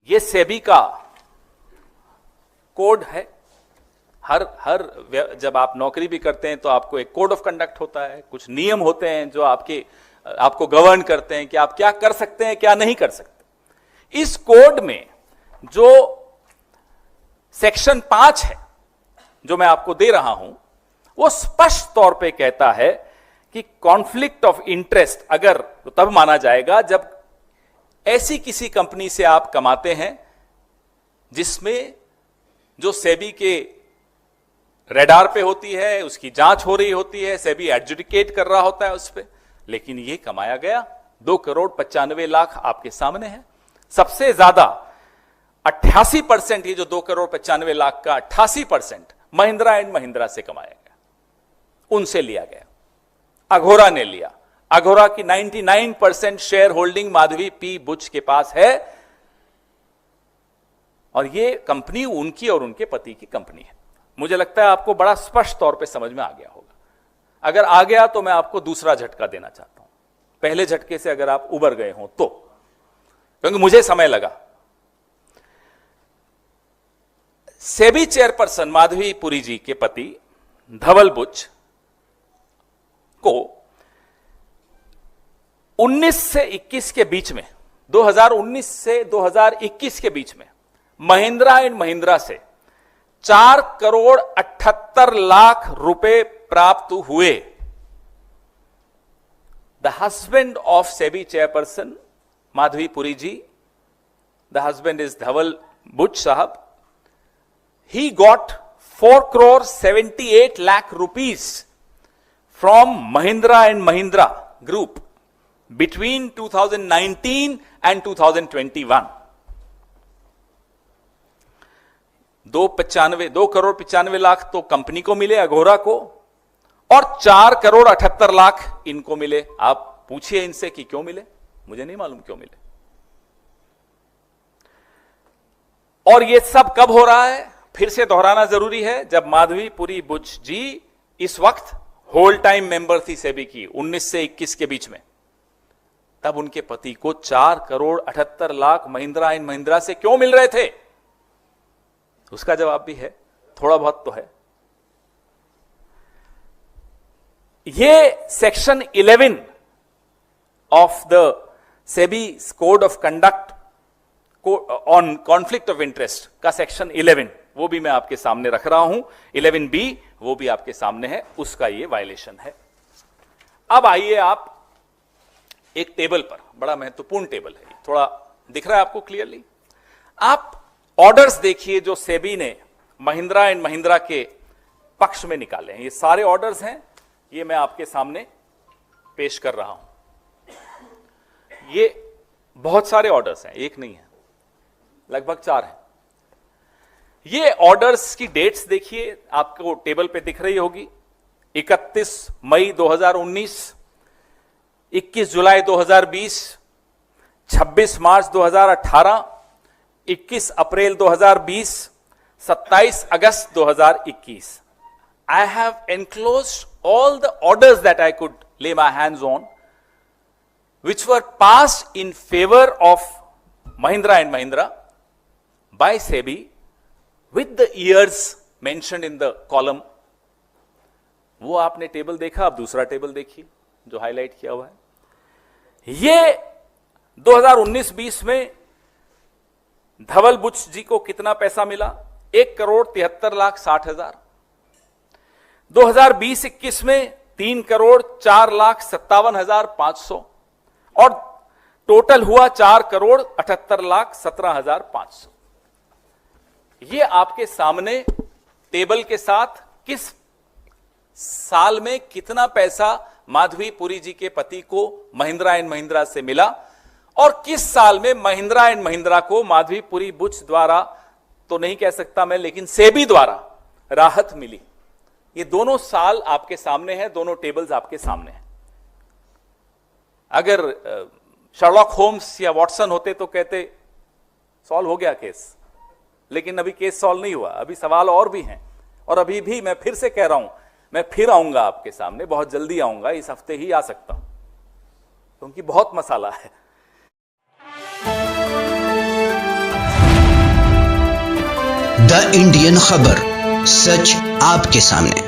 ये सेबी का कोड है। हर जब आप नौकरी भी करते हैं तो आपको एक कोड ऑफ कंडक्ट होता है, कुछ नियम होते हैं जो आपको गवर्न करते हैं कि आप क्या कर सकते हैं, क्या नहीं कर सकते। इस कोड में जो सेक्शन 5 है जो मैं आपको दे रहा हूं, वो स्पष्ट तौर पे कहता है कि कॉन्फ्लिक्ट ऑफ इंटरेस्ट अगर तो तब माना जाएगा जब ऐसी किसी कंपनी से आप कमाते हैं जिसमें जो सेबी के रेडार पे होती है, उसकी जांच हो रही होती है, सेबी एडजुडिकेट कर रहा होता है उस पे, लेकिन ये कमाया गया 2,95,00,000 आपके सामने है। सबसे ज्यादा 88%, ये जो 2,95,00,000 का 88% महिंद्रा एंड महिंद्रा से कमाया गया, उनसे लिया गया। अघोरा ने लिया। अघोरा की 99% share holding Madhabi P Buch के पास है और ये कंपनी उनकी और उनके पति की कंपनी है। मुझे लगता है आपको बड़ा स्पष्ट तौर पे समझ में आ गया होगा। अगर आ गया तो मैं आपको दूसरा झटका देना चाहता हूं, पहले झटके से अगर आप उबर गए हो तो, क्योंकि मुझे समय लगा। सेबी चेयरपर्सन माधवी पुरी जी के पति धवल बुच को 19 से 21 के बीच में, 2019 से 2021 के बीच में महिंद्रा एंड महिंद्रा से 4,78,00,000 रुपए प्राप्त हुए। The husband of SEBI chairperson Madhabi Puri ji, the husband is Dhaval Buch साहब, he got 4,78,00,000 rupees from Mahindra and Mahindra Group between 2019 and 2021. 2,95,00,000 तो कंपनी को मिले, अघोरा को, और 4,78,00,000 इनको मिले। आप पूछिए इनसे कि क्यों मिले, मुझे नहीं मालूम क्यों मिले। और ये सब कब हो रहा है, फिर से दोहराना जरूरी है, जब माधवी पुरी बुच जी इस वक्त होल टाइम मेंबर थी सेबी की 19 से 21 के बीच में। तब उनके पति को 4,78,00,000 महिंद्रा एंड महिंद्रा से क्यों मिल रहे थे, उसका जवाब भी है, थोड़ा बहुत तो है। ये section 11 of the SEBI code of conduct on conflict of interest का सेक्शन 11, वो भी मैं आपके सामने रख रहा हूं। 11B वो भी आपके सामने है, उसका ये वायलेशन है। अब आइए आप एक टेबल पर, बड़ा महत्वपूर्ण टेबल है, थोड़ा दिख रहा है आपको क्लियरली। आप ऑर्डर्स देखिए जो सेबी ने महिंद्रा एंड महिंद्रा के पक्ष में निकाले हैं। ये सारे ऑर्डर्स हैं, ये मैं आपके सामने पेश कर रहा हूं। ये बहुत सारे ऑर्डर्स हैं, एक नहीं है, लगभग 4 हैं। ये ऑर्डर्स की डेट्स देखिए, आपको टेबल पे दिख रही होगी। 31 मई 2019, 21 जुलाई 2020, 26 मार्च 2018, 21 अप्रैल 2020, 27 अगस्त 2021। I have enclosed all the orders that I could lay my hands on, which were passed in favor of Mahindra and Mahindra by SEBI with the years mentioned in the column. वो आपने table देखा, अब दूसरा table देखिए जो highlight किया हुआ है। ये 2019-20 में धवल बुच जी को कितना पैसा मिला, 1,73,60,000। 2020-21 में 3,04,57,500 और टोटल हुआ 4,78,17,500। ये आपके सामने टेबल के साथ किस साल में कितना पैसा माधवी पुरी जी के पति को महिंद्रा एंड महिंद्रा से मिला और किस साल में महिंद्रा एंड महिंद्रा को माधवी पुरी बुच द्वारा तो नहीं कह सकता मैं, लेकिन सेबी द्वारा राहत मिली। ये दोनों साल आपके सामने हैं, दोनों टेबल्स आपके सामने हैं। अगर शर्लॉक होम्स या वॉटसन होते तो कहते सॉल्व हो गया केस, लेकिन अभी केस सॉल्व नहीं हुआ, अभी सवाल और भी हैं। और अभी भी मैं फिर से कह रहा हूं, मैं फिर आऊंगा आपके सामने, बहुत जल्दी आऊंगा, इस हफ्ते ही आ सकता हूं, क्योंकि बहुत मसाला है। द इंडियन खबर, सच आपके सामने।